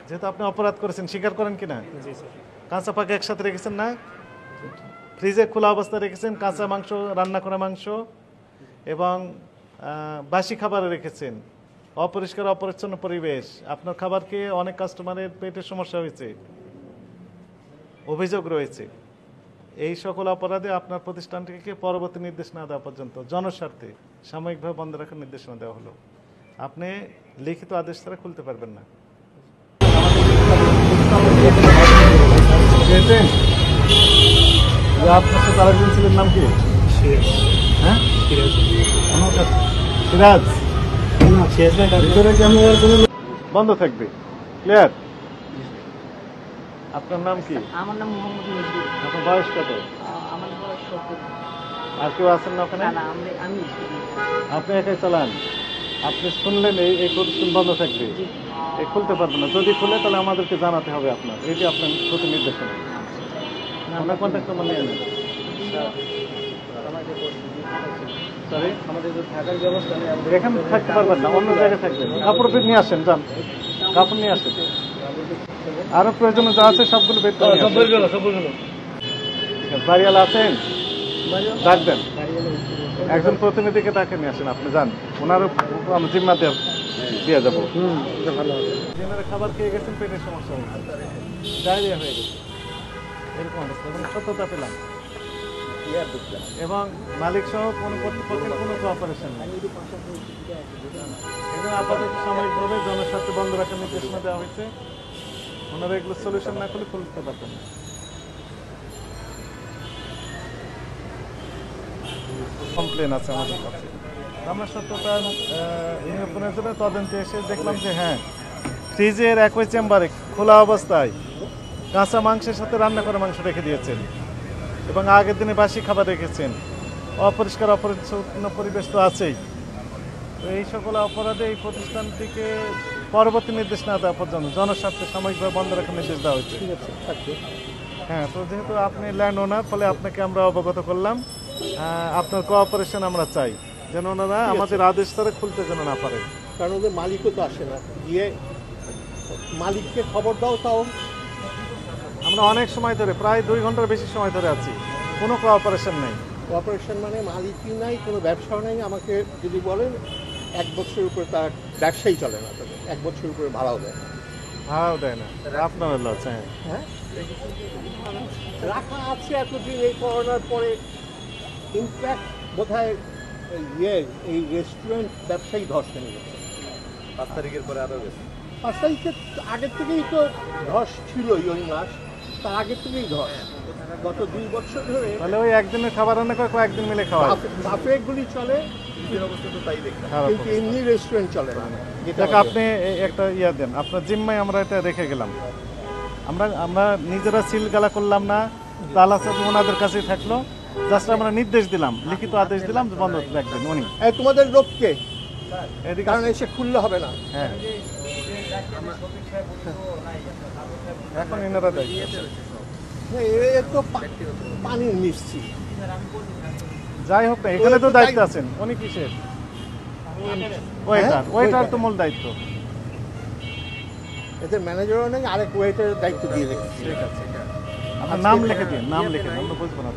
যেহেতু আপনি অপরাধ করেছেন, স্বীকার করেন কিনা? জি স্যার। কাঁচা পাকা একসাথে রেখেছেন না? ফ্রিজে খোলা অবস্থায় রেখেছেন কাঁচা মাংস, রান্না করা মাংস এবং বাসি খাবারে রেখেছেন, অপরিষ্কার অপরিচ্ছন্ন পরিবেশ। আপনার খাবার খেয়ে অনেক কাস্টমারের পেটের সমস্যা হয়েছে, অভিযোগ রয়েছে। এই সকল অপরাধে আপনার প্রতিষ্ঠানটিকে পরবর্তী নির্দেশ না দেওয়া পর্যন্ত জনস্বার্থে সাময়িকভাবে বন্ধ রাখার নির্দেশনা দেওয়া হলো। আপনি লিখিত আদেশ ছাড়া খুলতে পারবেন না। আপনার সাথে আরেকজন ছিলেন, নাম কি? হ্যাঁ, সিরাজ। ভিতরে ক্যামেরার কোনো বন্ধ থাকবে, ক্লিয়ার? আপনার নাম কি? আমার নাম মোহাম্মদ নজরুল। আপনার বয়স কত? আমার বয়স 70। আর কেউ আছেন না ওখানে? না, আমি আপনি একাই চালান? আপনি শুনলেন এই প্রতিষ্ঠান বন্ধ থাকবে, এই খুলতে পারবেন না। যদি খুলে তাহলে আমাদেরকে জানাতে হবে আপনার, এটি আপনার প্রতি নির্দেশনা। আমরা কন্ট্যাক্ট নাম্বার নিয়ে নেন। সরি, আমাদের যে থাকার ব্যবস্থা নেই, এখানে থাকতে পারবেন না, অন্য জায়গায় থাকবেন। কাপড় নিয়ে আসেন, যান কাপড় নিয়ে আসেন। আরো প্রয়োজনে যা আছে সবগুলো বের করে নিয়ে আসেন। বাড়িওয়ালা আছেন? ডাক দেন, একজন প্রতিনিধিকে ডাকে নিয়ে আসেন। আপনি যান, ওনারও আমি জিম্মা দিয়ে যাবো। জেনারে খাবার খেয়ে গেছেন, পেটের সমস্যা হয়েছে, ডায়রিয়া হয়ে গেছে, এরকম অবস্থা। এবং সত্যতা পেলাম এবং মালিক সহ কোনো কর্তৃপক্ষের কোনো কোঅপারেশন নেই। এই জন্য আপাতত সাময়িকভাবে জনস্বার্থে বন্ধ রাখার নির্দেশনা দেওয়া হয়েছে। ওনারা এগুলো সলিউশন না করলে খুলতে পারতেন না। কমপ্লেন আছে আমাদের কাছে, আমরা সত্যতা নিরূপণের জন্য তদন্তে এসে দেখলাম যে হ্যাঁ, ফ্রিজের একই চেম্বারে খোলা অবস্থায় কাঁচা মাংসের সাথে রান্না করা মাংস রেখে দিয়েছেন এবং আগের দিনে বাসি খাবার রেখেছেন। অপরিষ্কার অপরিচ্ছন্ন পরিবেশ তো আছেই। তো এই সকল অপরাধে এই প্রতিষ্ঠানটিকে পরবর্তী নির্দেশ না দেওয়া পর্যন্ত জনস্বার্থে সাময়িকভাবে বন্ধ রাখার নির্দেশ দেওয়া হয়েছে। ঠিক আছে, থাকবে। হ্যাঁ, তো যেহেতু আপনি ল্যান্ড ওনার, ফলে আপনাকে আমরা অবগত করলাম। আপনার কোঅপারেশন আমরা চাই, যেন ওনারা আমাদের আদেশ ছাড়া খুলতে যেন না পারে। কারণ ওদের মালিকও তো আসে না, গিয়ে মালিককে খবর দাও। তাও আমরা অনেক সময় ধরে, প্রায় 2 ঘন্টার বেশি সময় ধরে আছি, কোনো কোঅপারেশন নেই। কোঅপারেশন মানে মালিকই নাই, কোনো ব্যবসাও নাই। আমাকে যদি বলেন 1 বছরের উপরে তার ব্যবসাই চলে না, তাদের 1 বছরের উপরে ভাড়াও দেয় না। ভাড়াও দেয় না, আপনার লস। হ্যাঁ, রাখা আছে এতদিন, এই করোনার পরে ইনফ্যাক্ট বোধহয় এই রেস্টুরেন্ট ব্যবসায়ী ধস নেমে গেছে। 5 তারিখের পরে আরও গেছে। 5 তারিখের আগের থেকেই তো ধস ছিল, ওই মাস তার আগের থেকেই ধস। গত 2 বছর ধরে তাহলে ওই একদিনের খাবার রান্না করে কয়েকদিন মিলে খাওয়া, বাফেগুলি চলে, ফ্রিজের অবস্থা তো তাই দেখলাম। কিন্তু এমনি রেস্টুরেন্ট চলে না। দেখ, আপনি একটা ইয়া দেন, আপনার জিম্মায় আমরা এটা রেখে গেলাম। আমরা নিজেরা সিলগালা করলাম না, তালা চাবি ওনাদের কাছেই থাকলো। জাস্ট আমরা নির্দেশ দিলাম, লিখিত আদেশ দিলাম যে বন্ধ রাখবেন উনি। তোমাদের লোককে, এদিকে কারণ এসে খুললে হবে না। হ্যাঁ, এখন এনারা দেয়। এ তো পানির মিষ্টি। যাই হোক না, এখানে তো দায়িত্ব আছেন উনি। কিসের ওয়েটার তো মূল দায়িত্ব। এদের ম্যানেজারও নেই, আরেক ওয়েটারের দায়িত্ব দিয়ে রেখেছি। ঠিক আছে, আপনার নাম লিখে দিন, নাম লিখে দিন, আমরা বুঝবো না।